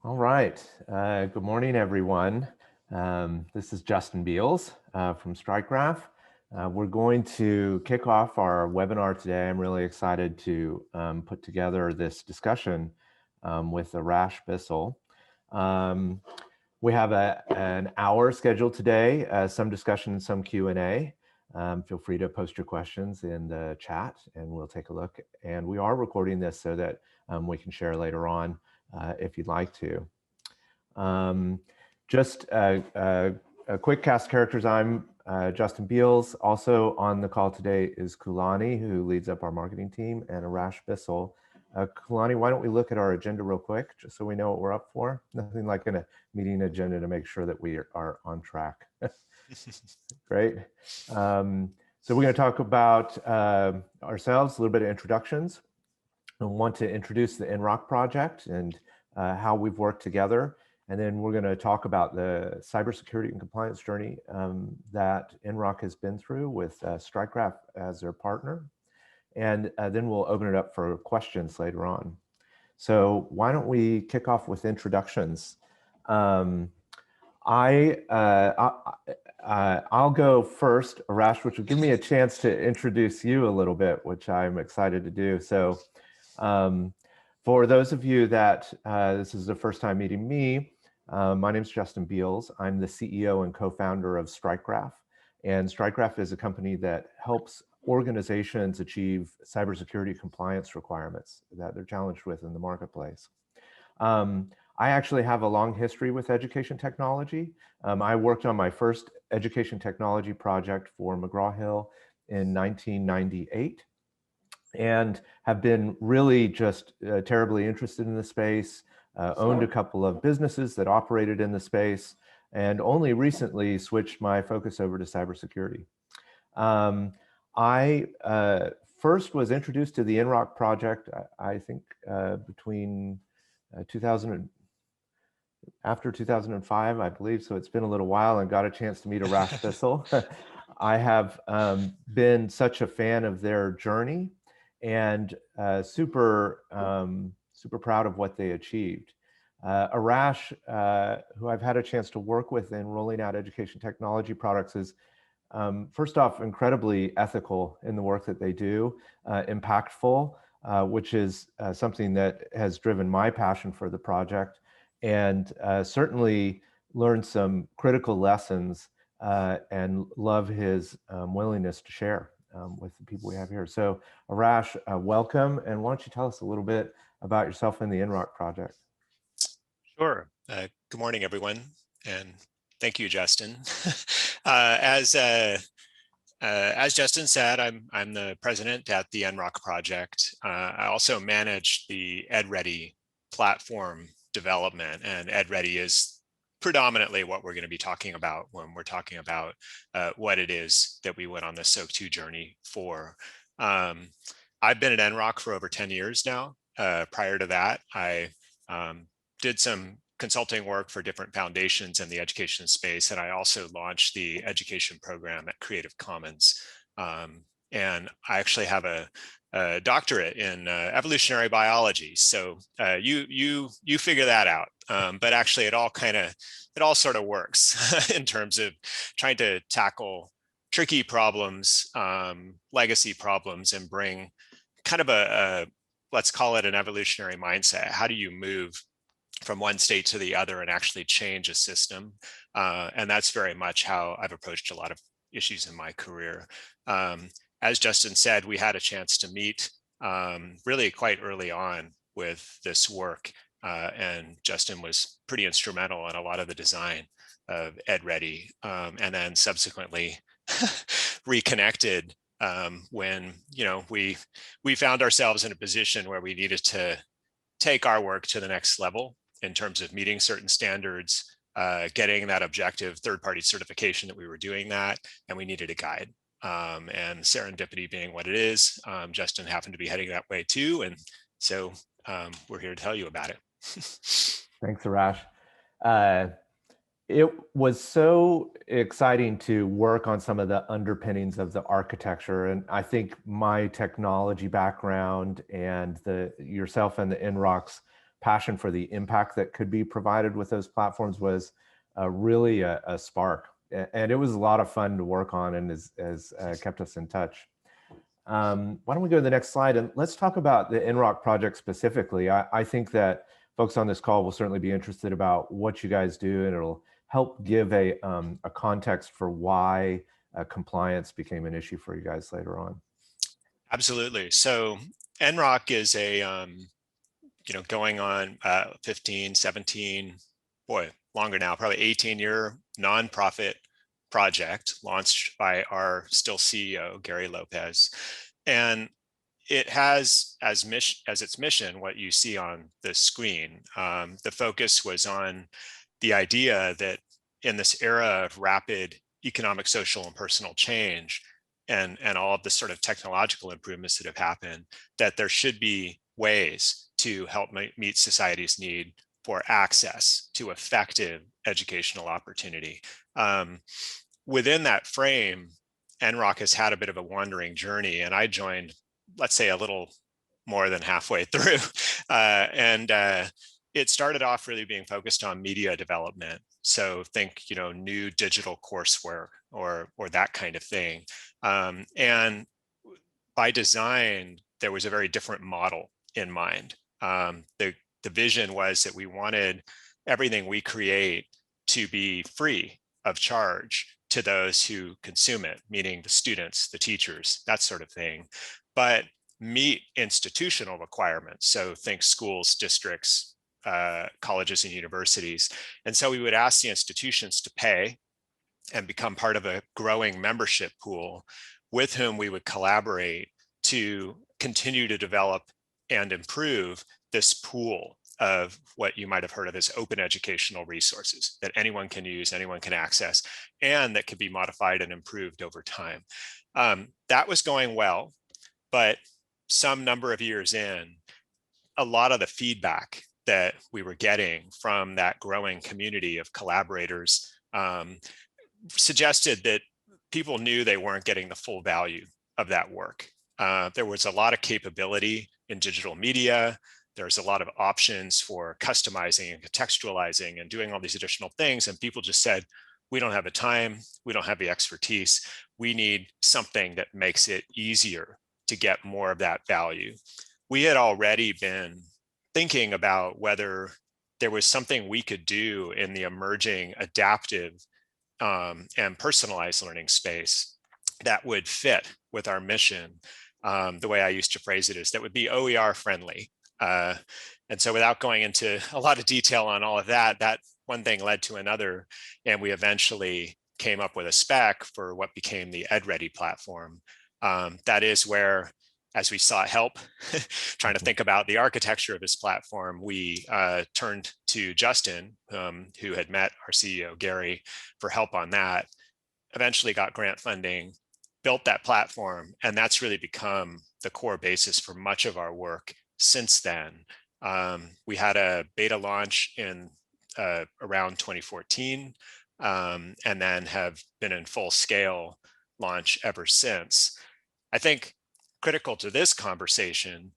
All right. Good morning, everyone. This is Justin Beals from StrikeGraph. We're going to kick off our webinar today. I'm really excited to put together this discussion with Ahrash Bissell. We have an hour scheduled today, some discussion and some Q&A. Feel free to post your questions in the chat and we'll take a look. And we are recording this so that we can share later on if you'd like to. Just a quick cast of characters. I'm Justin Beals. Also on the call today is Kulani, who leads up our marketing team, and Ahrash Bissell. Kulani, why don't we look at our agenda real quick, just so we know what we're up for? Nothing like in a meeting agenda to make sure that we are on track. Great. So we're going to talk about ourselves, a little bit of introductions. I want to introduce the NROC Project and how we've worked together. And then we're going to talk about the cybersecurity and compliance journey that NROC has been through with StrikeGraph as their partner. And then we'll open it up for questions later on. So why don't we kick off with introductions? I'll go first, Ahrash, which will give me a chance to introduce you a little bit, which I'm excited to do. So for those of you that this is the first time meeting me, my name is Justin Beals. I'm the CEO and co-founder of StrikeGraph. And StrikeGraph is a company that helps organizations achieve cybersecurity compliance requirements that they're challenged with in the marketplace. I actually have a long history with education technology. I worked on my first education technology project for McGraw-Hill in 1998 and have been really just terribly interested in the space, owned a couple of businesses that operated in the space, and only recently switched my focus over to cybersecurity. I first was introduced to the NROC project, I think between after 2005, I believe, so it's been a little while, and got a chance to meet Ahrash Bissell. I have been such a fan of their journey and super proud of what they achieved. Ahrash, who I've had a chance to work with in rolling out education technology products, is first off incredibly ethical in the work that they do, impactful, which is something that has driven my passion for the project, and certainly learned some critical lessons and love his willingness to share with the people we have here. So Ahrash, welcome, and why don't you tell us a little bit about yourself and the NROC project? Sure. Good morning, everyone, and thank you, Justin. As Justin said, I'm the president at the NROC Project. I also manage the EdReady platform development, and EdReady is predominantly what we're going to be talking about when we're talking about what it is that we went on the SOAP 2 journey for. I've been at NROC for over 10 years now. Prior to that, I did some consulting work for different foundations in the education space, and I also launched the education program at Creative Commons. And I actually have a doctorate in evolutionary biology, so you figure that out. But actually, it all sort of works in terms of trying to tackle tricky problems, legacy problems, and bring kind of let's call it an evolutionary mindset. How do you move from one state to the other and actually change a system? And that's very much how I've approached a lot of issues in my career. As Justin said, we had a chance to meet really quite early on with this work. And Justin was pretty instrumental in a lot of the design of EdReady, and then subsequently reconnected when we found ourselves in a position where we needed to take our work to the next level in terms of meeting certain standards, getting that objective third-party certification that we were doing that, and we needed a guide. And serendipity being what it is, Justin happened to be heading that way too, and so we're here to tell you about it. Thanks, Ahrash. It was so exciting to work on some of the underpinnings of the architecture, and I think my technology background and yourself and the NROC's passion for the impact that could be provided with those platforms was really a spark. And it was a lot of fun to work on and has kept us in touch. Why don't we go to the next slide and let's talk about the NROC project specifically. I think that folks on this call will certainly be interested about what you guys do, and it'll help give a context for why compliance became an issue for you guys later on. Absolutely. So NROC is a, going on 15, 17, boy, longer now, probably 18-year nonprofit project launched by our still CEO, Gary Lopez. And it has as its mission what you see on the screen. The focus was on the idea that in this era of rapid economic, social, and personal change, and all of the sort of technological improvements that have happened, that there should be ways to help meet society's need for access to effective educational opportunity. Within that frame, NROC has had a bit of a wandering journey, and I joined, let's say, a little more than halfway through. It started off really being focused on media development. So think, new digital coursework or that kind of thing. And by design, there was a very different model in mind. The vision was that we wanted everything we create to be free of charge to those who consume it, meaning the students, the teachers, that sort of thing, but meet institutional requirements. So think schools, districts, colleges, and universities. And so we would ask the institutions to pay and become part of a growing membership pool with whom we would collaborate to continue to develop and improve this pool of what you might have heard of as open educational resources that anyone can use, anyone can access, and that could be modified and improved over time. That was going well, but some number of years in, a lot of the feedback that we were getting from that growing community of collaborators suggested that people knew they weren't getting the full value of that work. There was a lot of capability in digital media. There's a lot of options for customizing and contextualizing and doing all these additional things. And people just said, we don't have the time, we don't have the expertise. We need something that makes it easier to get more of that value. We had already been thinking about whether there was something we could do in the emerging adaptive and personalized learning space that would fit with our mission. The way I used to phrase it is that would be OER friendly. And so without going into a lot of detail on all of that, that one thing led to another, and we eventually came up with a spec for what became the EdReady platform. That is where, as we sought help, trying to think about the architecture of this platform, we turned to Justin, who had met our CEO, Gary, for help on that, eventually got grant funding, built that platform, and that's really become the core basis for much of our work since then. We had a beta launch in around 2014, and then have been in full scale launch ever since. I think critical to this conversation,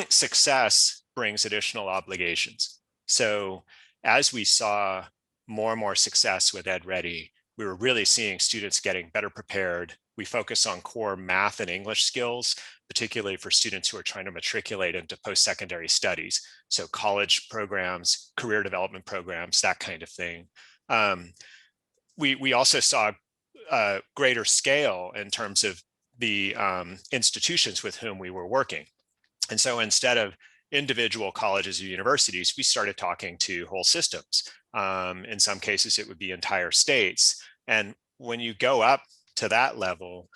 success brings additional obligations. So as we saw more and more success with EdReady, we were really seeing students getting better prepared. We focus on core math and English skills, particularly for students who are trying to matriculate into post-secondary studies. So college programs, career development programs, that kind of thing. We also saw greater scale in terms of the institutions with whom we were working. And so instead of individual colleges or universities, we started talking to whole systems. In some cases, it would be entire states. And when you go up to that level,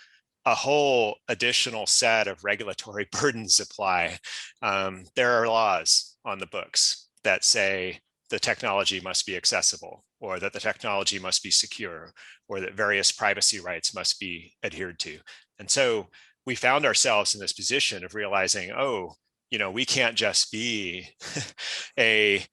a whole additional set of regulatory burdens apply. There are laws on the books that say the technology must be accessible, or that the technology must be secure, or that various privacy rights must be adhered to. And so we found ourselves in this position of realizing, oh, we can't just be a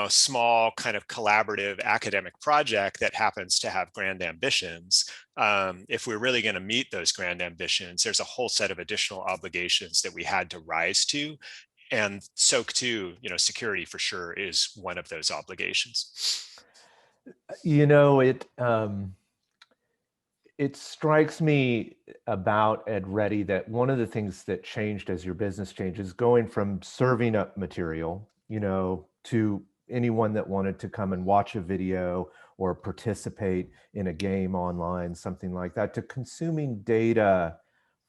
small kind of collaborative academic project that happens to have grand ambitions. If we're really going to meet those grand ambitions, there's a whole set of additional obligations that we had to rise to. and SOC 2, security for sure is one of those obligations. It strikes me about EdReady that one of the things that changed as your business changes, going from serving up material, to anyone that wanted to come and watch a video or participate in a game online, something like that, to consuming data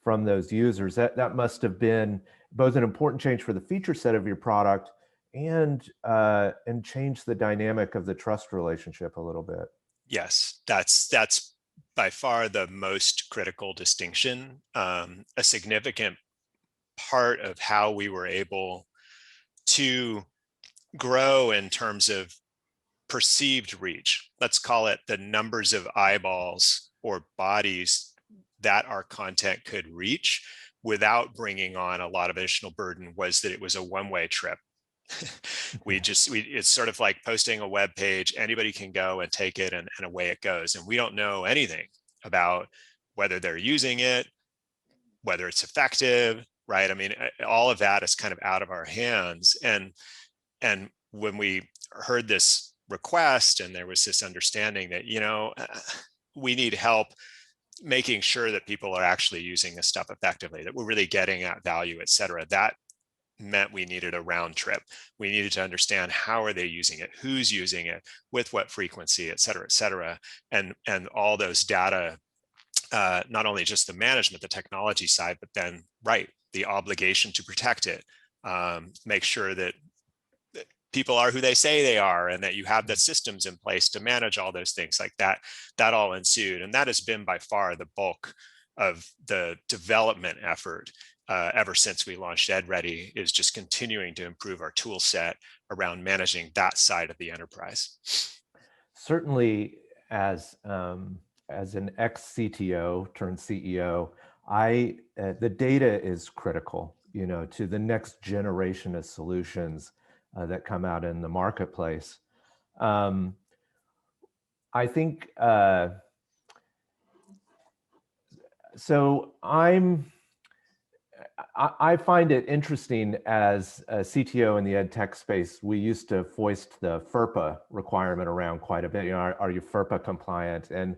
from those users. That must have been both an important change for the feature set of your product and change the dynamic of the trust relationship a little bit. Yes, that's by far the most critical distinction. A significant part of how we were able to grow in terms of perceived reach. Let's call it the numbers of eyeballs or bodies that our content could reach without bringing on a lot of additional burden, was that it was a one-way trip. It's sort of like posting a web page. Anybody can go and take it, and away it goes. And we don't know anything about whether they're using it, whether it's effective, right? I mean, all of that is kind of out of our hands. And when we heard this request, and there was this understanding that, we need help making sure that people are actually using this stuff effectively, that we're really getting at value, et cetera, that meant we needed a round trip. We needed to understand how are they using it, who's using it, with what frequency, et cetera, and all those data, not only just the management, the technology side, but then, the obligation to protect it, make sure that people are who they say they are, and that you have the systems in place to manage all those things like that. That all ensued, and that has been by far the bulk of the development effort ever since we launched EdReady, is just continuing to improve our tool set around managing that side of the enterprise. Certainly, as an ex-CTO turned CEO, the data is critical, to the next generation of solutions that come out in the marketplace. I think so. I find it interesting, as a CTO in the EdTech space, we used to foist the FERPA requirement around quite a bit. Are you FERPA compliant? And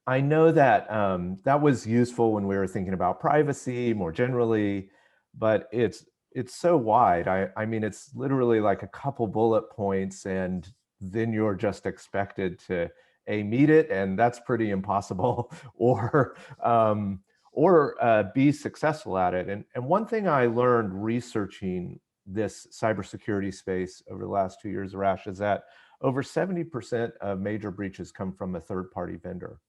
I know that that was useful when we were thinking about privacy more generally, but it's so wide. I mean, it's literally like a couple bullet points, and then you're just expected to meet it, and that's pretty impossible, or be successful at it. And one thing I learned researching this cybersecurity space over the last 2 years, Ahrash, is that over 70% of major breaches come from a third-party vendor.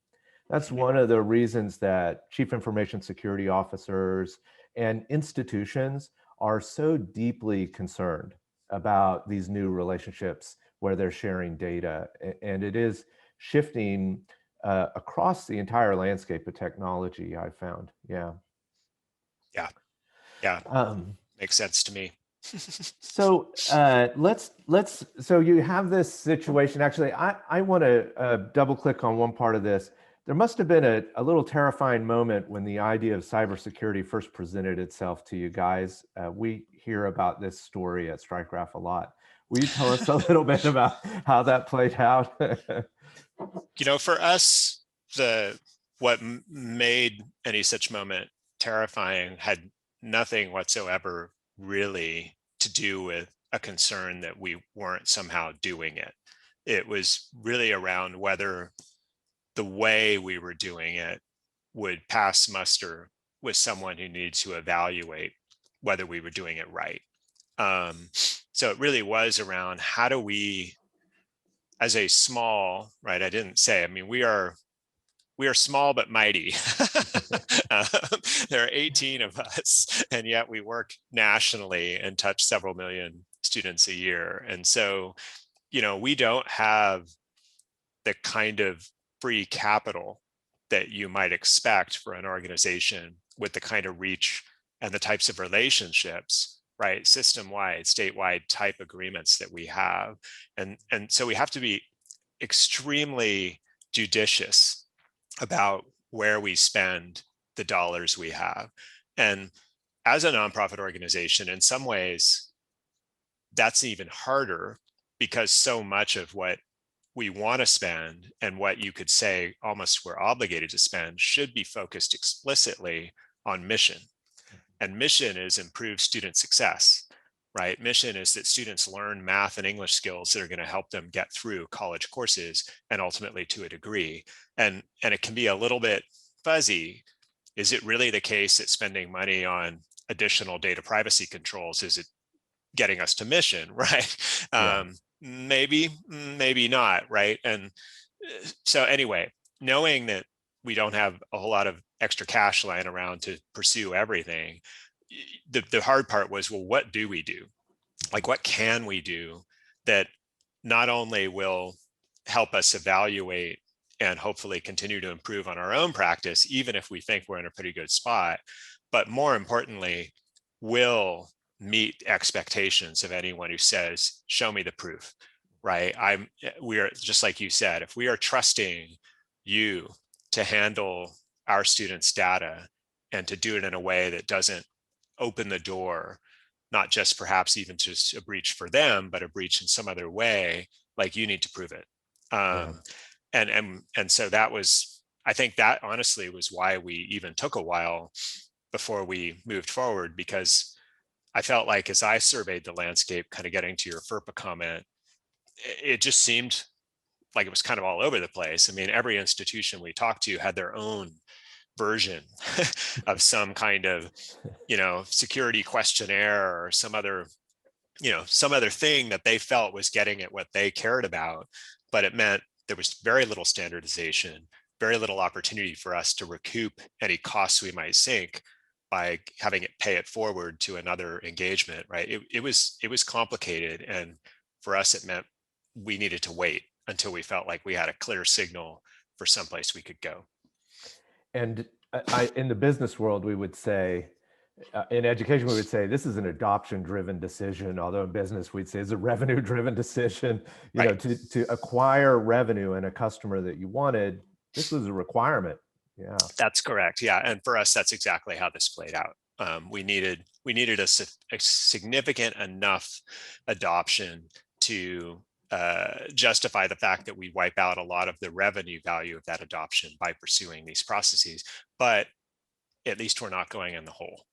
That's one of the reasons that chief information security officers and institutions are so deeply concerned about these new relationships where they're sharing data. And it is shifting across the entire landscape of technology, I found. Yeah. Makes sense to me. So so you have this situation. Actually, I want to double click on one part of this. There must have been a little terrifying moment when the idea of cybersecurity first presented itself to you guys. We hear about this story at StrikeGraph a lot. Will you tell us a little bit about how that played out? For us, what made any such moment terrifying had nothing whatsoever really to do with a concern that we weren't somehow doing it. It was really around whether the way we were doing it would pass muster with someone who needs to evaluate whether we were doing it right. So it really was around, how do we, as a small, I didn't say, I mean, we are small but mighty. There are 18 of us, and yet we work nationally and touch several million students a year. And so, we don't have the kind of free capital that you might expect for an organization with the kind of reach and the types of relationships, system-wide, statewide type agreements that we have. And so we have to be extremely judicious about where we spend the dollars we have. And as a nonprofit organization, in some ways, that's even harder because so much of what we want to spend and what you could say almost we're obligated to spend should be focused explicitly on mission. And mission is improved student success, right? Mission is that students learn math and English skills that are going to help them get through college courses and ultimately to a degree. And it can be a little bit fuzzy. Is it really the case that spending money on additional data privacy controls, is it getting us to mission, right? Yeah. Maybe, maybe not, right? And so anyway, knowing that we don't have a whole lot of extra cash lying around to pursue everything, the hard part was, well, what do we do? Like, what can we do that not only will help us evaluate and hopefully continue to improve on our own practice, even if we think we're in a pretty good spot, but more importantly, will meet expectations of anyone who says, show me the proof, right? We're just like you said, if we are trusting you to handle our students' data and to do it in a way that doesn't open the door, not just perhaps even just a breach for them, but a breach in some other way, like, you need to prove it. Yeah. And so that was, I think that honestly was why we even took a while before we moved forward, because I felt like as I surveyed the landscape, kind of getting to your FERPA comment, it just seemed like it was kind of all over the place. I mean, every institution we talked to had their own version of some kind of, security questionnaire or some other thing that they felt was getting at what they cared about. But it meant there was very little standardization, very little opportunity for us to recoup any costs we might sink by having it pay it forward to another engagement, right? It was complicated. And for us, it meant we needed to wait until we felt like we had a clear signal for someplace we could go. And in the business world, we would say, in education, we would say this is an adoption-driven decision. Although in business, we'd say it's a revenue-driven decision. Right. To acquire revenue and a customer that you wanted, this was a requirement. Yeah, That's correct. Yeah, and for us, that's exactly how this played out. We needed a significant enough adoption to justify the fact that we wipe out a lot of the revenue value of that adoption by pursuing these processes. But at least we're not going in the hole.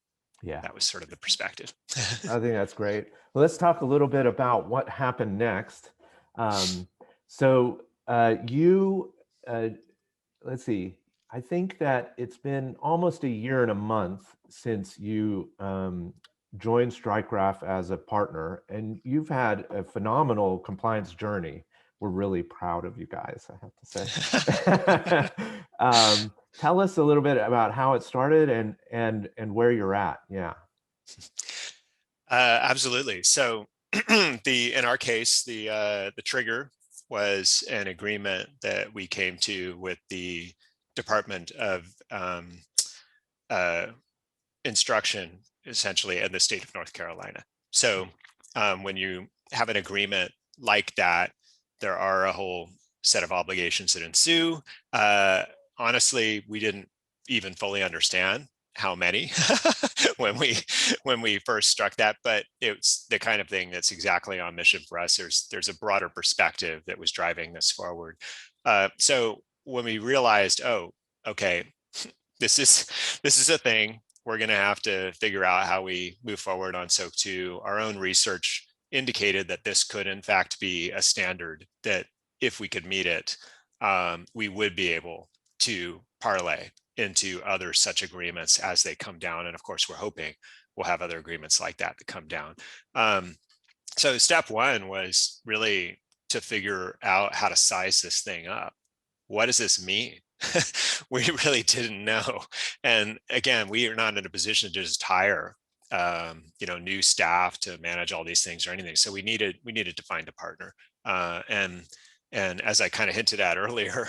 yeah. That was sort of the perspective. I think that's great. Well, let's talk a little bit about what happened next. So you, let's see, I think that it's been almost a year and a month since you joined StrikeGraph as a partner, and you've had a phenomenal compliance journey. We're really proud of you guys, I have to say. Tell us a little bit about how it started and where you're at. Yeah. Absolutely. So in our case, the trigger was an agreement that we came to with the Department of Instruction, essentially, in the state of North Carolina. So when you have an agreement like that, there are a whole set of obligations that ensue. Honestly, we didn't even fully understand how many when we first struck that, but it's the kind of thing that's exactly on mission for us. There's a broader perspective that was driving this forward. So when we realized, oh, okay, this is a thing, we're going to have to figure out how we move forward on SOAP 2. Our own research indicated that this could in fact be a standard that if we could meet it, we would be able to parlay into other such agreements as they come down. And of course, we're hoping we'll have other agreements like that come down. So step one was really to figure out how to size this thing up. What does this mean? We really didn't know. And again, we are not in a position to just hire new staff to manage all these things or anything. So we needed to find a partner. And as I kind of hinted at earlier,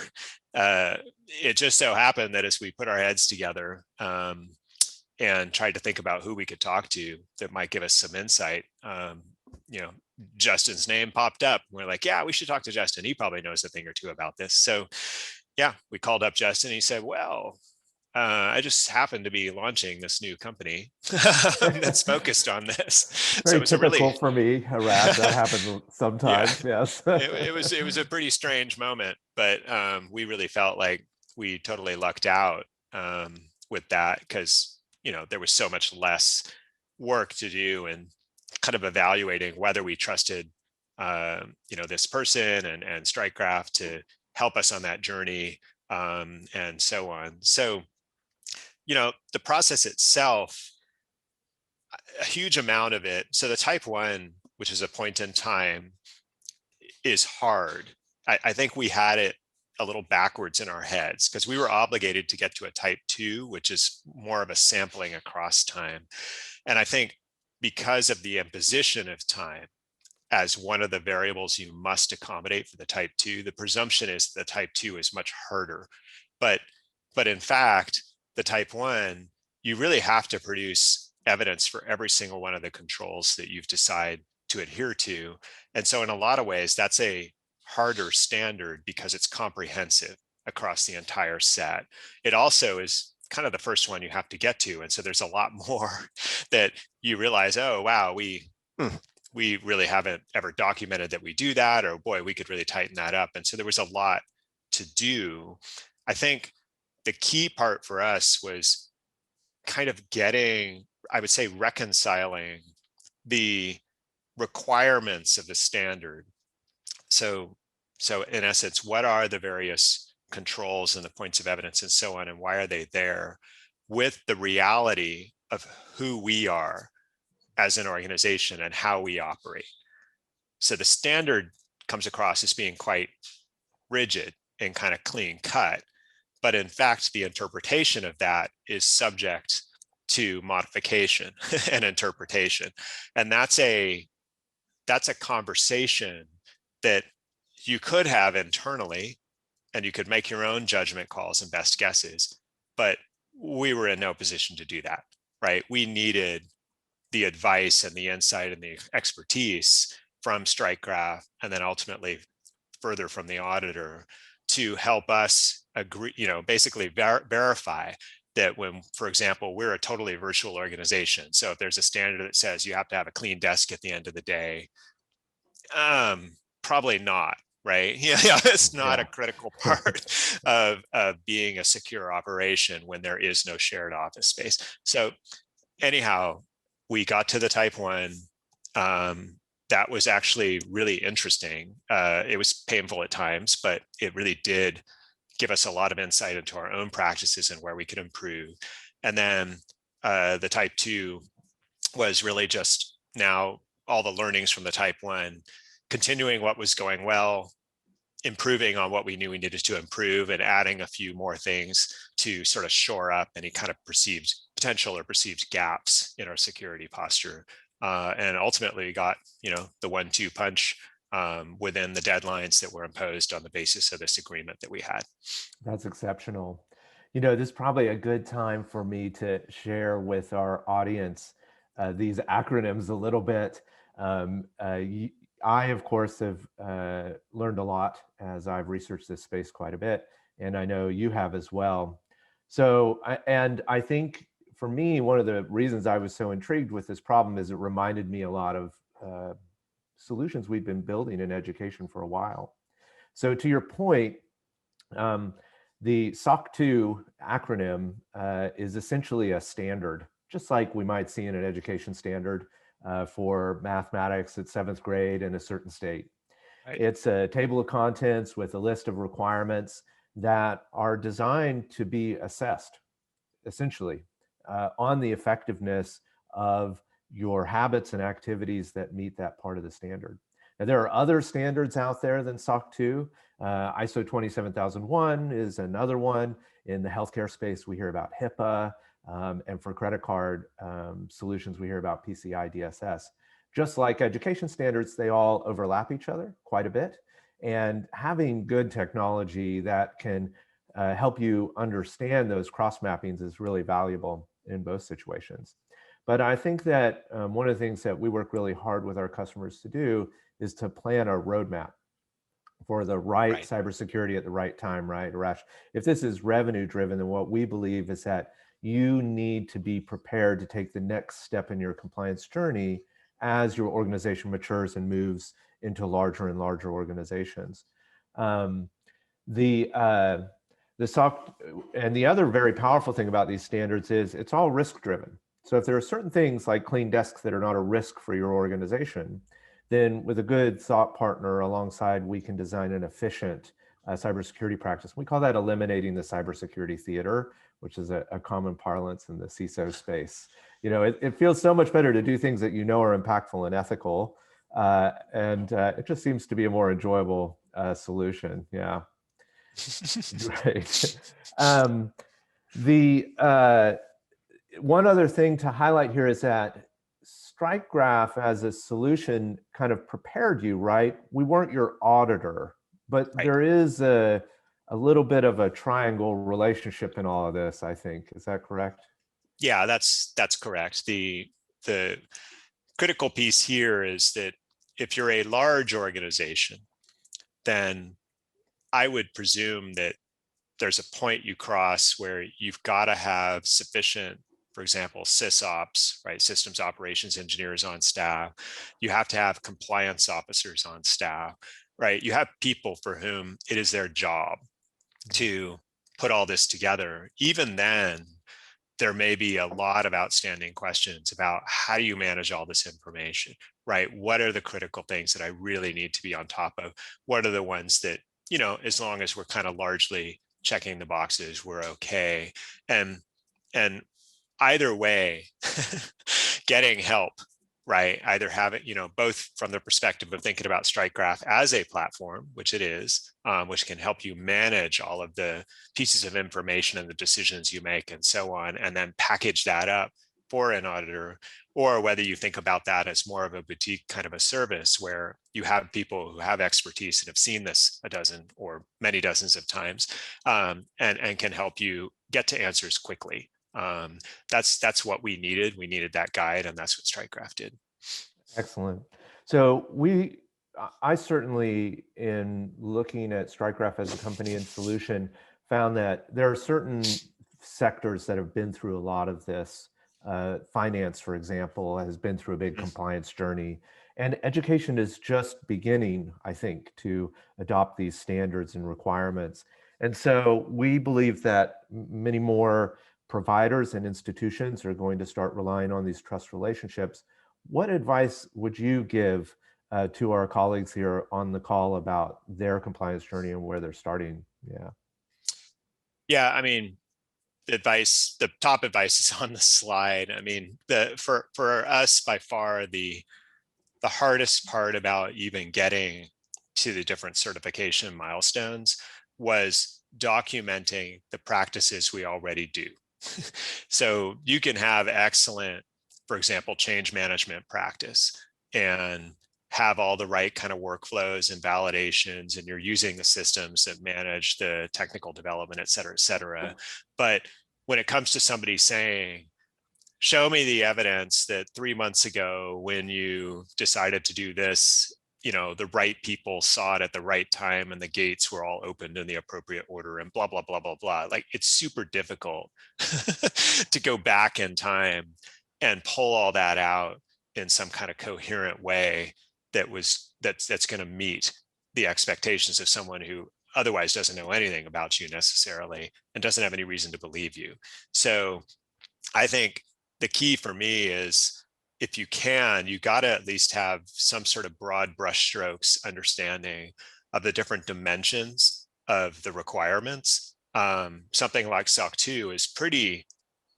it just so happened that as we put our heads together and tried to think about who we could talk to that might give us some insight, Justin's name popped up. We're like, yeah, we should talk to Justin. He probably knows a thing or two about this. So yeah, we called up Justin. He said, well, I just happened to be launching this new company that's focused on this. So Very it was a really, typical for me, Ahrash. That happens yeah, sometimes. Yes. it was a pretty strange moment, but we really felt like we totally lucked out with that because there was so much less work to do and kind of evaluating whether we trusted this person and Strikegraph to help us on that journey, and so on. So the process itself, a huge amount of it. So the type 1, which is a point in time, is hard. I think we had it a little backwards in our heads because we were obligated to get to a type 2, which is more of a sampling across time. And I think because of the imposition of time as one of the variables you must accommodate for the type 2, the presumption is the type 2 is much harder. But in fact, the type 1, you really have to produce evidence for every single one of the controls that you've decided to adhere to. And so in a lot of ways, that's a harder standard because it's comprehensive across the entire set. It also is kind of the first one you have to get to. And so there's a lot more that you realize, oh, wow, we really haven't ever documented that we do that, or boy, we could really tighten that up. And so there was a lot to do. I think the key part for us was kind of getting, I would say, reconciling the requirements of the standard. So in essence, what are the various controls and the points of evidence and so on, and why are they there, with the reality of who we are as an organization and how we operate. So the standard comes across as being quite rigid and kind of clean cut, but in fact, the interpretation of that is subject to modification and interpretation. And that's a conversation that you could have internally, and you could make your own judgment calls and best guesses, but we were in no position to do that, right? We needed the advice and the insight and the expertise from Strikegraph, and then ultimately further from the auditor, to help us agree, basically verify that when, for example, we're a totally virtual organization. So if there's a standard that says you have to have a clean desk at the end of the day, probably not, right? Yeah, it's not a critical part of being a secure operation when there is no shared office space. So anyhow, we got to the type 1. That was actually really interesting. It was painful at times, but it really did give us a lot of insight into our own practices and where we could improve. And then the type 2 was really just now all the learnings from the type 1, continuing what was going well, improving on what we knew we needed to improve, and adding a few more things to sort of shore up any kind of perceived potential or perceived gaps in our security posture. And ultimately we got, the 1-2 punch within the deadlines that were imposed on the basis of this agreement that we had. That's exceptional. This is probably a good time for me to share with our audience these acronyms a little bit. I, of course, have learned a lot as I've researched this space quite a bit, and I know you have as well. So, I think for me, one of the reasons I was so intrigued with this problem is it reminded me a lot of solutions we've been building in education for a while. So to your point, the SOC 2 acronym is essentially a standard, just like we might see in an education standard for mathematics at 7th grade in a certain state. Right. It's a table of contents with a list of requirements that are designed to be assessed, essentially, on the effectiveness of your habits and activities that meet that part of the standard. Now, there are other standards out there than SOC 2. ISO 27001 is another one. In the healthcare space, we hear about HIPAA, and for credit card solutions, we hear about PCI DSS. Just like education standards, they all overlap each other quite a bit. And having good technology that can help you understand those cross mappings is really valuable in both situations. But I think that one of the things that we work really hard with our customers to do is to plan a roadmap. for the right Right. cybersecurity at the right time, right, Arash? If this is revenue driven, then what we believe is that you need to be prepared to take the next step in your compliance journey as your organization matures and moves into larger and larger organizations. Um, the SOC, and the other very powerful thing about these standards is it's all risk driven. So if there are certain things like clean desks that are not a risk for your organization, then with a good thought partner alongside, we can design an efficient cybersecurity practice. We call that eliminating the cybersecurity theater, which is a common parlance in the CISO space. You know, it feels so much better to do things that you know are impactful and ethical, and it just seems to be a more enjoyable solution. Yeah. Great. Um, the one other thing to highlight here is that StrikeGraph as a solution kind of prepared you, right? We weren't your auditor, but Right. there is a little bit of a triangle relationship in all of this, I think. Is that correct? Yeah, that's correct. The critical piece here is that if you're a large organization, then I would presume that there's a point you cross where you've got to have sufficient, for example, SysOps, right? Systems operations engineers on staff. You have to have compliance officers on staff, right? You have people for whom it is their job to put all this together. Even then, there may be a lot of outstanding questions about how do you manage all this information, right? What are the critical things that I really need to be on top of? What are the ones that, you know, as long as we're kind of largely checking the boxes, we're okay. And either way, getting help, right? Either have it, you know, both from the perspective of thinking about StrikeGraph as a platform, which it is, which can help you manage all of the pieces of information and the decisions you make and so on, and then package that up for an auditor, or whether you think about that as more of a boutique kind of a service where you have people who have expertise and have seen this a dozen or many dozens of times, and can help you get to answers quickly. That's what we needed. We needed that guide, and that's what StrikeGraph did. Excellent. So I certainly, in looking at StrikeGraph as a company and solution, found that there are certain sectors that have been through a lot of this. Finance, for example, has been through a big compliance journey, and education is just beginning, I think, to adopt these standards and requirements. And so we believe that many more providers and institutions are going to start relying on these trust relationships. What advice would you give to our colleagues here on the call about their compliance journey and where they're starting? Yeah. Yeah, I mean, the top advice is on the slide. I mean, for us, by far, the hardest part about even getting to the different certification milestones was documenting the practices we already do. So you can have excellent, for example, change management practice and have all the right kind of workflows and validations, and you're using the systems that manage the technical development, et cetera, et cetera. But when it comes to somebody saying, show me the evidence that 3 months ago when you decided to do this, you know, the right people saw it at the right time and the gates were all opened in the appropriate order and blah, blah, blah, blah, blah. Like, it's super difficult to go back in time and pull all that out in some kind of coherent way that's going to meet the expectations of someone who otherwise doesn't know anything about you necessarily and doesn't have any reason to believe you. So I think the key for me is, if you can, you got to at least have some sort of broad brushstrokes understanding of the different dimensions of the requirements. Something like SOC 2 is pretty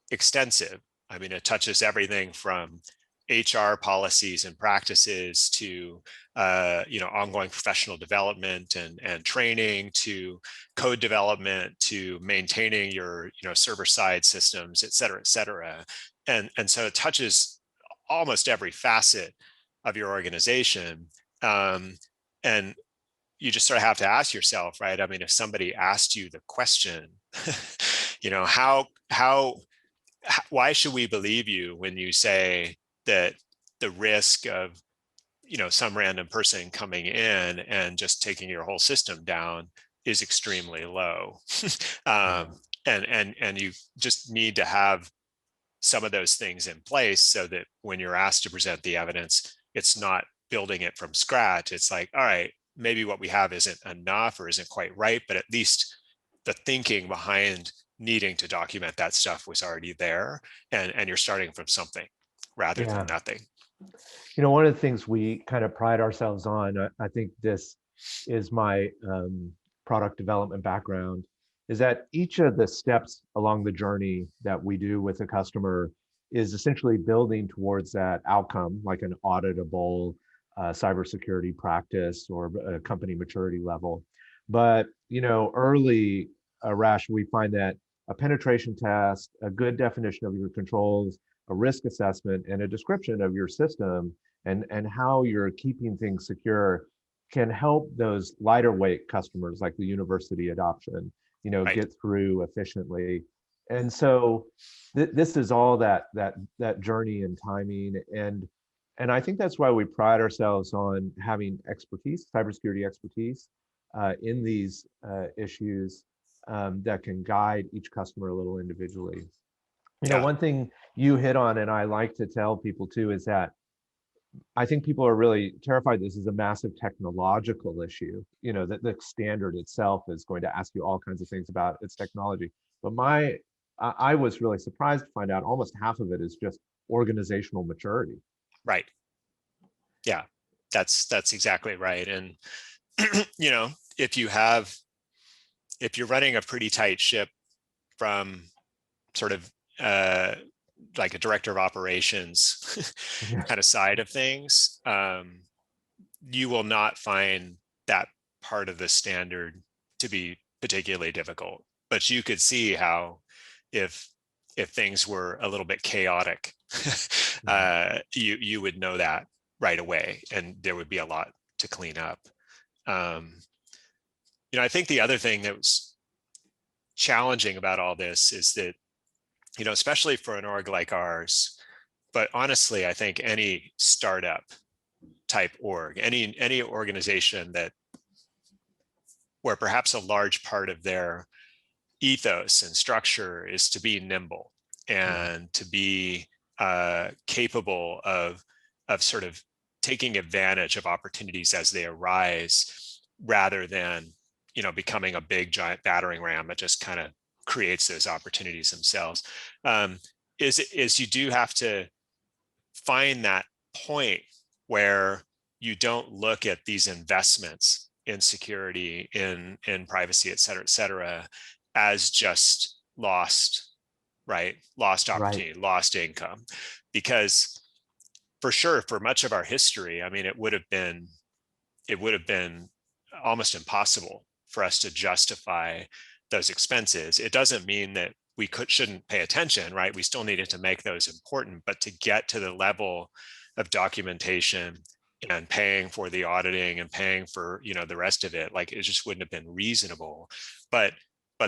extensive. I mean, it touches everything from HR policies and practices to ongoing professional development and training, to code development, to maintaining your server side systems, et cetera, et cetera. And so it touches almost every facet of your organization. And you just sort of have to ask yourself, right? I mean, if somebody asked you the question, why should we believe you when you say that the risk of some random person coming in and just taking your whole system down is extremely low. Yeah. And you just need to have some of those things in place so that when you're asked to present the evidence, it's not building it from scratch. It's like, all right, maybe what we have isn't enough or isn't quite right, but at least the thinking behind needing to document that stuff was already there, and you're starting from something rather than Yeah. nothing. One of the things we kind of pride ourselves on, I think this is my product development background, is that each of the steps along the journey that we do with a customer is essentially building towards that outcome, like an auditable cybersecurity practice or a company maturity level. But early, Rash, we find that a penetration test, a good definition of your controls, a risk assessment, and a description of your system and how you're keeping things secure can help those lighter weight customers like the university adoption, Right. get through efficiently. And so this is all that journey and timing. And I think that's why we pride ourselves on having expertise, cybersecurity expertise in these issues that can guide each customer a little individually. Yeah. One thing you hit on, and I like to tell people too, is that I think people are really terrified this is a massive technological issue, that the standard itself is going to ask you all kinds of things about its technology. But I was really surprised to find out almost half of it is just organizational maturity. Right. Yeah. That's exactly right. And if you're running a pretty tight ship from sort of like a director of operations Yeah. kind of side of things, you will not find that part of the standard to be particularly difficult. But you could see how if things were a little bit chaotic, you would know that right away, and there would be a lot to clean up. I think the other thing that was challenging about all this is that, especially for an org like ours, but honestly, I think any startup type org, any organization where perhaps a large part of their ethos and structure is to be nimble Yeah. and to be capable of sort of taking advantage of opportunities as they arise, rather than becoming a big giant battering ram that just kind of creates those opportunities themselves. Is you do have to find that point where you don't look at these investments in security, in privacy, et cetera, as just lost, right? Lost Right. opportunity, lost income. Because for sure, for much of our history, I mean, it would have been almost impossible for us to justify those expenses. It doesn't mean that we shouldn't pay attention, right? We still needed to make those important, but to get to the level of documentation and paying for the auditing and paying for the rest of it, like, it just wouldn't have been reasonable. But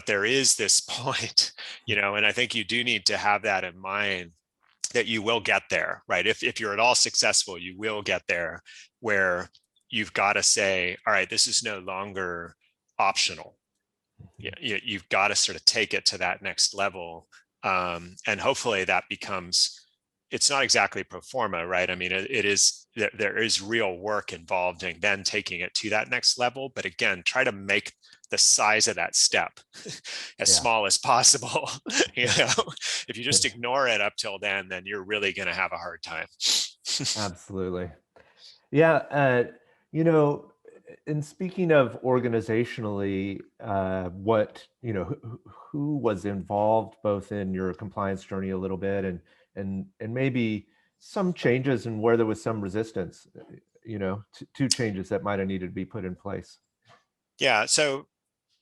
there is this point, and I think you do need to have that in mind, that you will get there, right? If you're at all successful, you will get there, where you've got to say, all right, this is no longer optional. You've got to sort of take it to that next level. And hopefully that becomes, it's not exactly pro forma, right? I mean, it is, there is real work involved in then taking it to that next level. But again, try to make the size of that step as Yeah. small as possible. If you just ignore it up till then you're really going to have a hard time. Absolutely. Yeah. You know, and speaking of organizationally, who was involved both in your compliance journey a little bit and maybe some changes and where there was some resistance, two changes that might have needed to be put in place. Yeah. So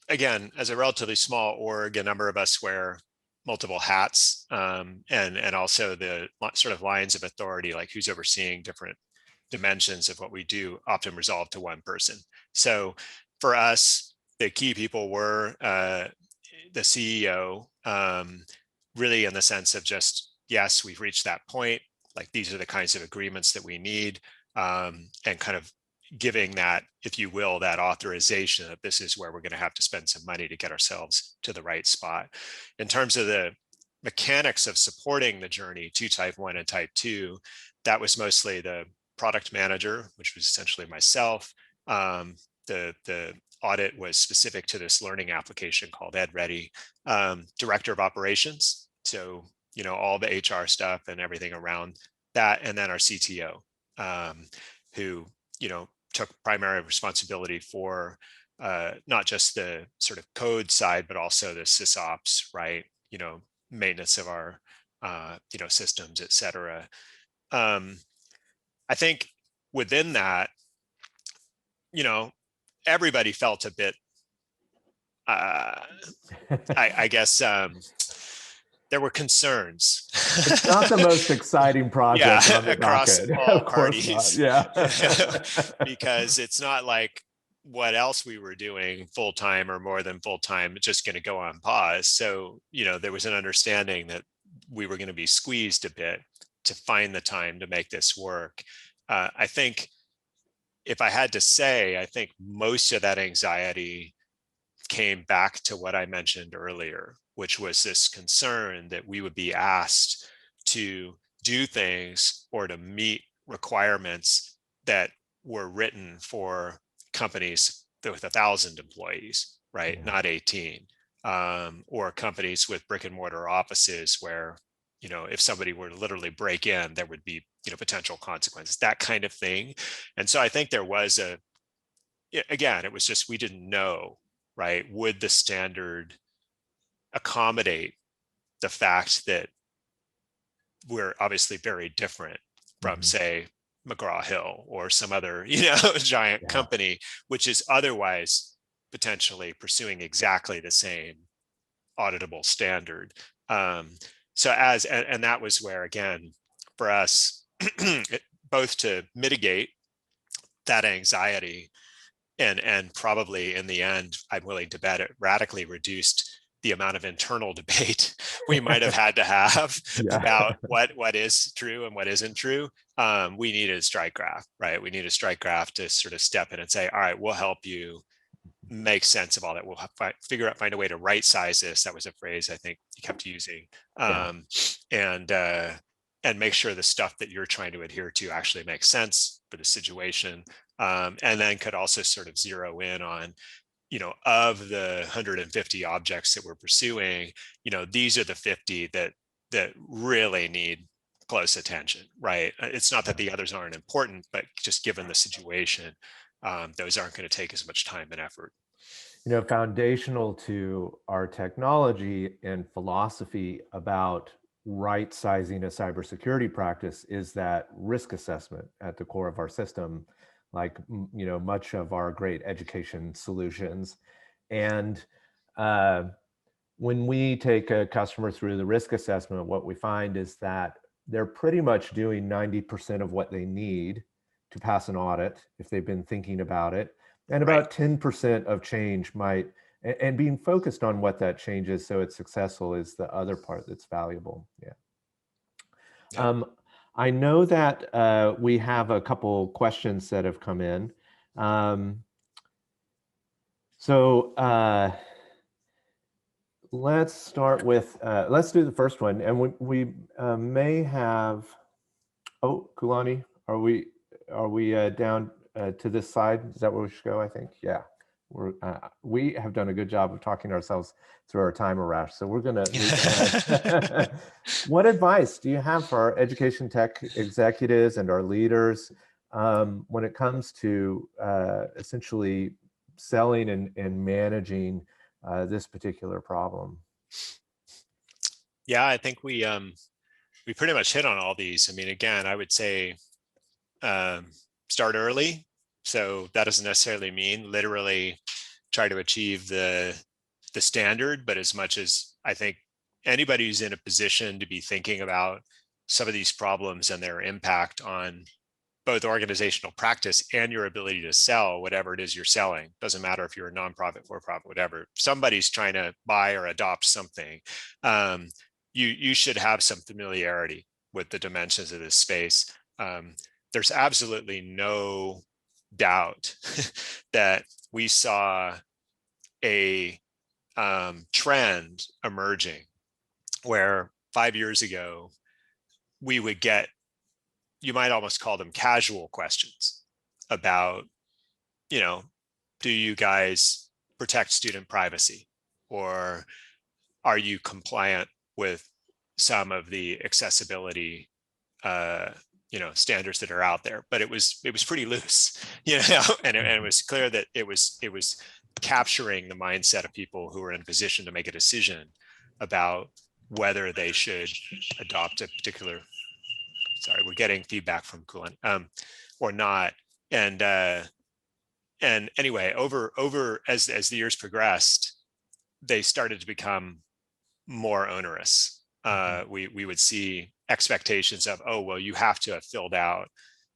again, as a relatively small org, a number of us wear multiple hats, and also the sort of lines of authority, like who's overseeing different dimensions of what we do, often resolved to one person. So for us, the key people were the CEO, really in the sense of just, yes, we've reached that point. Like, these are the kinds of agreements that we need. and kind of giving that, if you will, that authorization that this is where we're going to have to spend some money to get ourselves to the right spot. In terms of the mechanics of supporting the journey to type 1 and type 2, that was mostly the product manager, which was essentially myself. The audit was specific to this learning application called EdReady. Director of operations, so all the HR stuff and everything around that, and then our CTO, who took primary responsibility for not just the sort of code side, but also the sysops, right? Maintenance of our systems, et cetera. I think within that, everybody felt a bit, I guess, there were concerns. It's not the most exciting project on the across docket. all Of course parties. not. Yeah. Because it's not like what else we were doing full-time or more than full-time, just going to go on pause. So, there was an understanding that we were going to be squeezed a bit to find the time to make this work. I think if I had to say, I think most of that anxiety came back to what I mentioned earlier, which was this concern that we would be asked to do things or to meet requirements that were written for companies with 1,000 employees, right? Yeah. Not 18, or companies with brick and mortar offices where, if somebody were to literally break in, there would be, potential consequences, that kind of thing. And so I think there was again, it was just, we didn't know, right? Would the standard accommodate the fact that we're obviously very different from, say, McGraw-Hill or some other, giant company, which is otherwise potentially pursuing exactly the same auditable standard. So and that was where, again, for us, both to mitigate that anxiety and probably in the end, I'm willing to bet it radically reduced the amount of internal debate we might have had to have about what is true and what isn't true. We needed a strike graph, right? We need a strike graph to sort of step in and say, all right, we'll help you make sense of all that. We'll find a way to right size this. That was a phrase I think you kept using. And make sure the stuff that you're trying to adhere to actually makes sense for the situation. And then could also sort of zero in on, of the 150 objects that we're pursuing, these are the 50 that really need close attention, right? It's not that the others aren't important, but just given the situation, those aren't going to take as much time and effort. Foundational to our technology and philosophy about right sizing a cybersecurity practice is that risk assessment at the core of our system, like much of our great education solutions. And when we take a customer through the risk assessment, what we find is that they're pretty much doing 90% of what they need to pass an audit if they've been thinking about it. And about 10% of change might, and being focused on what that change is so it's successful is the other part that's valuable. I know that we have a couple questions that have come in. Let's start with, let's do the first one. And we may have, oh, Kulani, are we down to this side? Is that where we should go, I think? Yeah. We have done a good job of talking ourselves through our time, Ahrash. So we're going to. What advice do you have for our education tech executives and our leaders when it comes to essentially selling and managing this particular problem? Yeah, I think we pretty much hit on all these. I mean, again, I would say start early. So that doesn't necessarily mean literally try to achieve the standard, but as much as I think anybody who's in a position to be thinking about some of these problems and their impact on both organizational practice and your ability to sell whatever it is you're selling, doesn't matter if you're a nonprofit, for-profit, whatever, somebody's trying to buy or adopt something, you should have some familiarity with the dimensions of this space. there's absolutely no doubt that we saw a trend emerging where 5 years ago, we would get, you might almost call them casual questions about, do you guys protect student privacy? Or are you compliant with some of the accessibility standards that are out there? But it was pretty loose, and it was clear that it was capturing the mindset of people who were in a position to make a decision about whether they should adopt a particular, sorry, we're getting feedback from Coolant, or not. And anyway, over as the years progressed, they started to become more onerous. We would see expectations of, oh, well, you have to have filled out,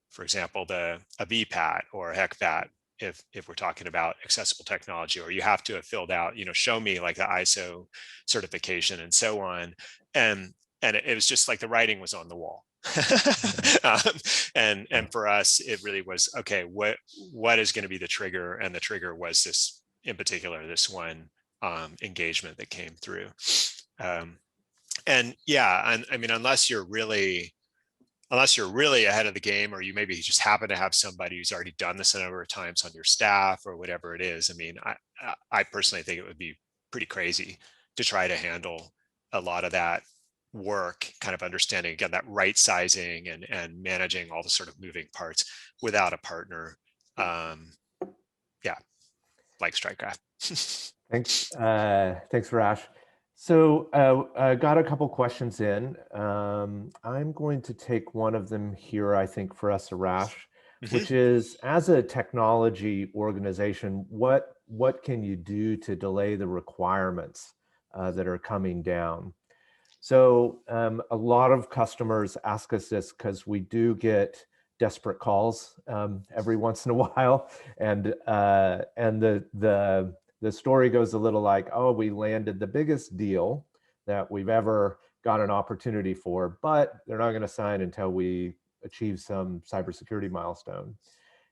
for example, a VPAT or a HECPAT if we're talking about accessible technology, or you have to have filled out, show me like the ISO certification and so on. And it was just like the writing was on the wall. And for us, it really was, okay, what is going to be the trigger? And the trigger was this, in particular, this one engagement that came through. And yeah, and I mean, unless you're really ahead of the game, or you maybe just happen to have somebody who's already done this a number of times on your staff or whatever it is. I mean, I personally think it would be pretty crazy to try to handle a lot of that work, kind of understanding, again, that right sizing and managing all the sort of moving parts without a partner. Yeah, like StrikeGraph. Thanks, Ahrash. So I got a couple questions in. I'm going to take one of them here, I think, for us, Ahrash, which is, as a technology organization, what can you do to delay the requirements that are coming down? So a lot of customers ask us this because we do get desperate calls every once in a while, and the story goes a little like, oh, we landed the biggest deal that we've ever got an opportunity for, but they're not going to sign until we achieve some cybersecurity milestone.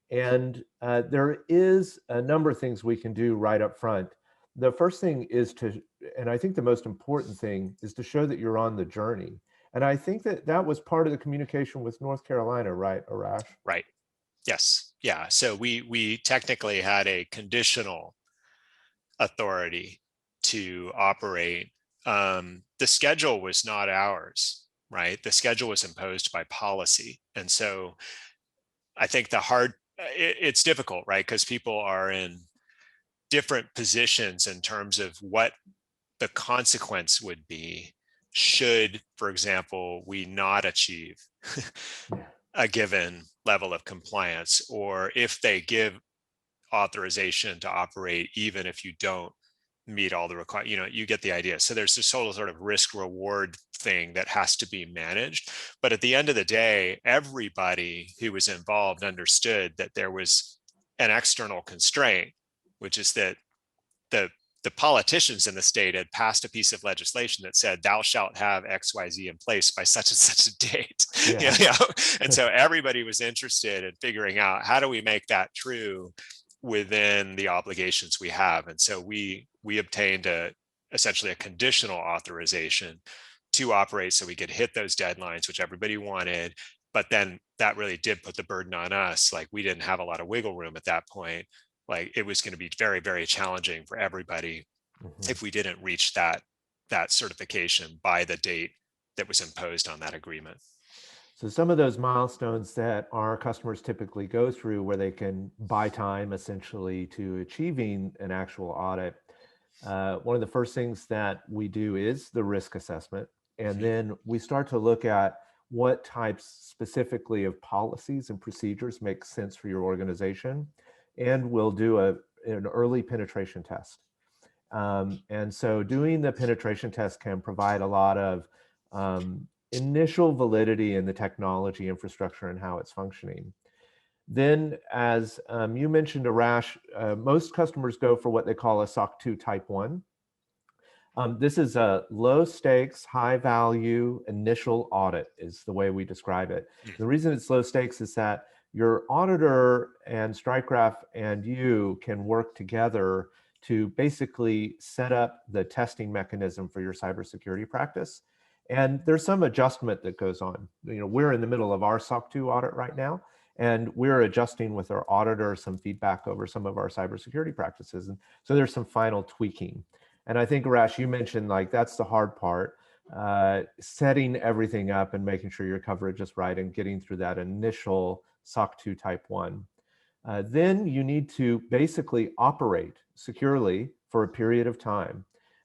And there is a number of things we can do right up front. The first thing is to, and I think the most important thing is to show that you're on the journey. And I think that was part of the communication with North Carolina, right, Ahrash? Right. Yes. Yeah. So we technically had a conditional authority to operate. The schedule was not ours, right? The schedule was imposed by policy. And so I think it's difficult, right? Because people are in different positions in terms of what the consequence would be should, for example, we not achieve a given level of compliance, or if they give authorization to operate even if you don't meet all the requirements, you get the idea. So there's this whole sort of risk reward thing that has to be managed. But at the end of the day, everybody who was involved understood that there was an external constraint, which is that the politicians in the state had passed a piece of legislation that said, thou shalt have XYZ in place by such and such a date. Yeah. And so everybody was interested in figuring out, how do we make that true within the obligations we have? And so we obtained essentially a conditional authorization to operate so we could hit those deadlines, which everybody wanted. But then that really did put the burden on us. Like, we didn't have a lot of wiggle room at that point. Like, it was going to be very, very challenging for everybody if we didn't reach that certification by the date that was imposed on that agreement. So some of those milestones that our customers typically go through, where they can buy time essentially to achieving an actual audit, one of the first things that we do is the risk assessment. And then we start to look at what types specifically of policies and procedures make sense for your organization. And we'll do an early penetration test. And so doing the penetration test can provide a lot of initial validity in the technology infrastructure and how it's functioning. Then, as you mentioned, Ahrash, most customers go for what they call a SOC 2 Type 1. This is a low stakes, high value initial audit is the way we describe it. Mm. The reason it's low stakes is that your auditor and StrikeGraph and you can work together to basically set up the testing mechanism for your cybersecurity practice. And there's some adjustment that goes on. We're in the middle of our SOC 2 audit right now, and we're adjusting with our auditor some feedback over some of our cybersecurity practices. And so there's some final tweaking. And I think, Ahrash, you mentioned like that's the hard part, setting everything up and making sure your coverage is right and getting through that initial SOC 2 type 1. Then you need to basically operate securely for a period of time.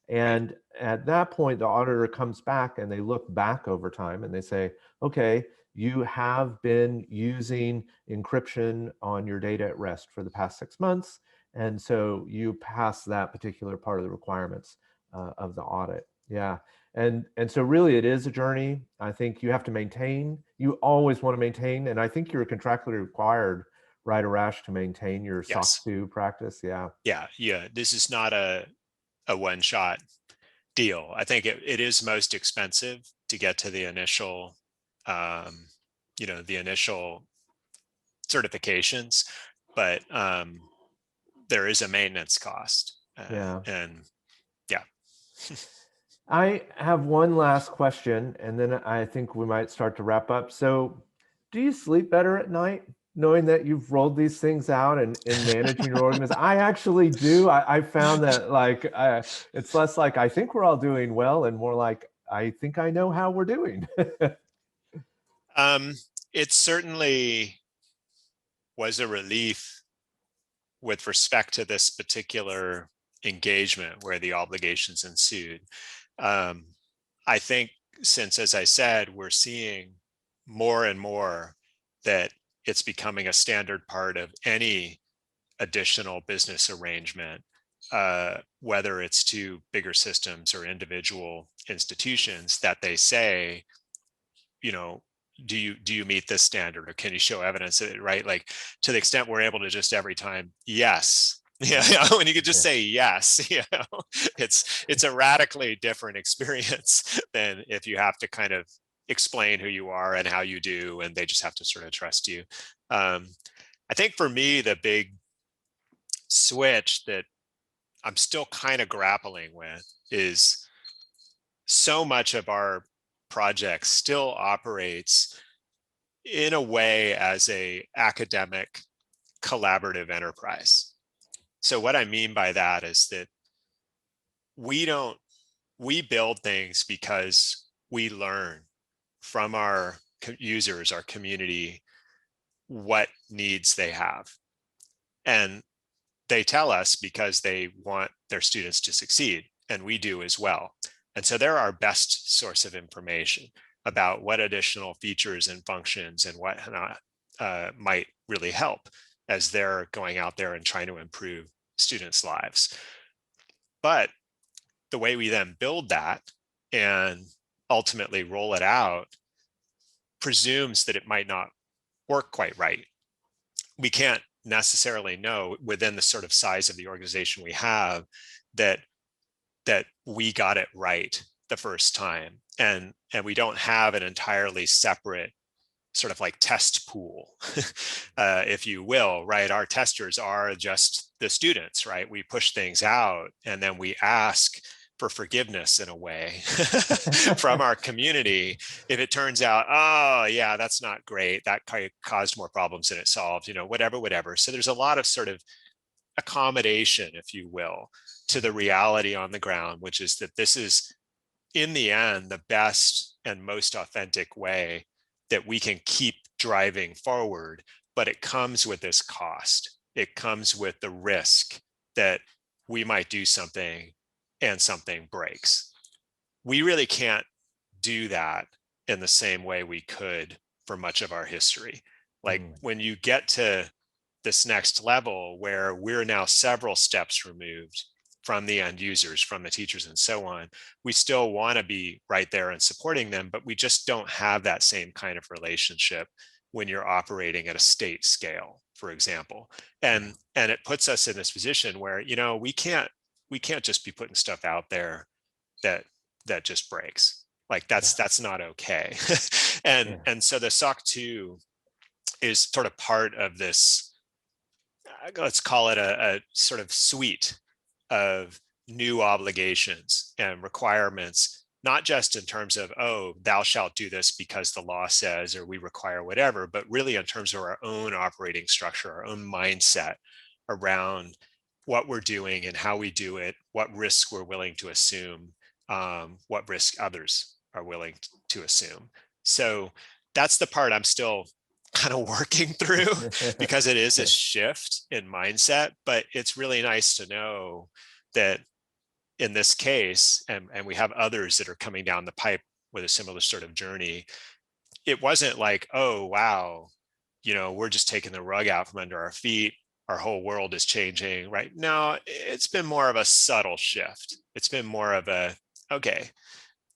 And at that point, the auditor comes back and they look back over time and they say, okay, you have been using encryption on your data at rest for the past 6 months. And so you pass that particular part of the requirements of the audit. Yeah. And so really it is a journey. I think you have to maintain, you always want to maintain, and I think you're contractually required, right, Ahrash, to maintain your SOC Yes. 2 practice. Yeah. Yeah. This is not a one-shot deal. I think it is most expensive to get to the initial, the initial certifications, but there is a maintenance cost. Yeah. And yeah. I have one last question, and then I think we might start to wrap up. So, do you sleep better at night knowing that you've rolled these things out and in managing your organization? I actually do. I found that like it's less like I think we're all doing well and more like I think I know how we're doing. It certainly was a relief with respect to this particular engagement where the obligations ensued. I think since, as I said, we're seeing more and more that it's becoming a standard part of any additional business arrangement, whether it's to bigger systems or individual institutions, that they say, do you meet this standard, or can you show evidence of it, right? Like, to the extent we're able to just every time, yes. Yeah, when you could just say yes, it's a radically different experience than if you have to kind of explain who you are and how you do, and they just have to sort of trust you. I think for me, the big switch that I'm still kind of grappling with is so much of our project still operates in a way as a academic collaborative enterprise. So what I mean by that is that we build things because we learn from our users, our community, what needs they have. And they tell us because they want their students to succeed, and we do as well. And so they're our best source of information about what additional features and functions and whatnot might really help as they're going out there and trying to improve students' lives. But the way we then build that and ultimately roll it out presumes that it might not work quite right. We can't necessarily know within the sort of size of the organization we have that we got it right the first time, and we don't have an entirely separate sort of like test pool, if you will, right? Our testers are just the students, right? We push things out and then we ask for forgiveness in a way from our community if it turns out, oh yeah, that's not great, that caused more problems than it solved, whatever. So there's a lot of sort of accommodation, if you will, to the reality on the ground, which is that this is in the end the best and most authentic way that we can keep driving forward. But it comes with this cost. It comes with the risk that we might do something and something breaks. We really can't do that in the same way we could for much of our history. Like when you get to this next level where we're now several steps removed from the end users, from the teachers and so on, we still want to be right there and supporting them, but we just don't have that same kind of relationship when you're operating at a state scale, for example. And it puts us in this position where, we can't just be putting stuff out there that just breaks. Like that's not okay. And so the SOC 2 is sort of part of this, let's call it a sort of suite of new obligations and requirements, not just in terms of, oh, thou shalt do this because the law says, or we require whatever, but really in terms of our own operating structure, our own mindset around what we're doing and how we do it, what risks we're willing to assume, what risk others are willing to assume. So that's the part I'm still kind of working through because it is a shift in mindset, but it's really nice to know that in this case, and we have others that are coming down the pipe with a similar sort of journey, it wasn't like, oh, wow, we're just taking the rug out from under our feet. Our whole world is changing, right? No, it's been more of a subtle shift. It's been more of a, okay,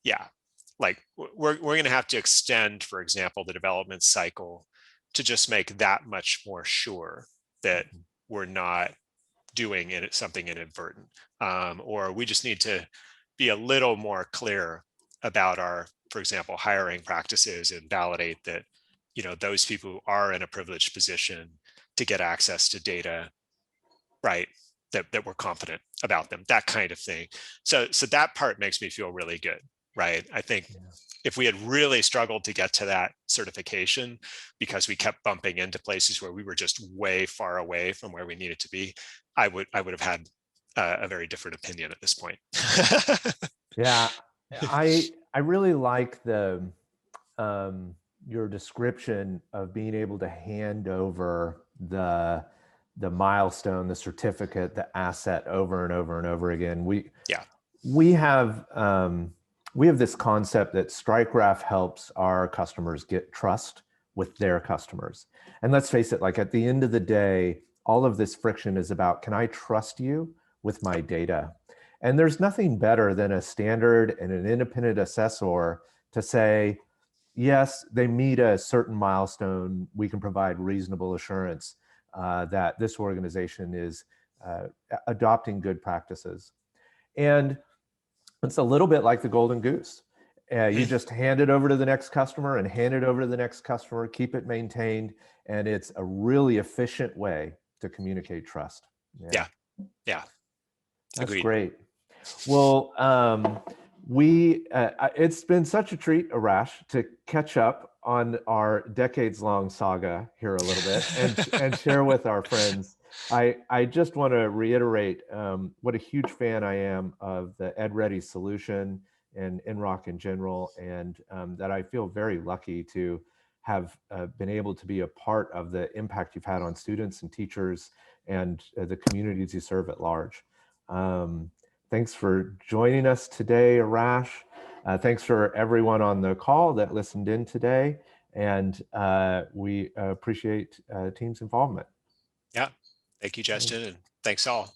yeah, like we're going to have to extend, for example, the development cycle to just make that much more sure that we're not doing something inadvertent, or we just need to be a little more clear about our, for example, hiring practices and validate that those people who are in a privileged position to get access to data, right, that we're confident about them, that kind of thing. So that part makes me feel really good, right? I think if we had really struggled to get to that certification because we kept bumping into places where we were just way far away from where we needed to be, I would have had a very different opinion at this point. Yeah, I really like the your description of being able to hand over the milestone, the certificate, the asset over and over and over again. We have this concept that StrikeGraph helps our customers get trust with their customers. And let's face it, like at the end of the day, all of this friction is about, can I trust you with my data? And there's nothing better than a standard and an independent assessor to say, yes, they meet a certain milestone. We can provide reasonable assurance that this organization is adopting good practices. And it's a little bit like the golden goose. You just hand it over to the next customer and hand it over to the next customer, keep it maintained. And it's a really efficient way to communicate trust. Yeah. That's Agreed. great. Well, it's been such a treat, Ahrash, to catch up on our decades-long saga here a little bit and share with our friends. I just want to reiterate what a huge fan I am of the EdReady solution and NROC in general, and that I feel very lucky to have been able to be a part of the impact you've had on students and teachers and the communities you serve at large. Thanks for joining us today, Ahrash. Thanks for everyone on the call that listened in today, and we appreciate team's involvement. Yeah, thank you, Justin, and thanks all.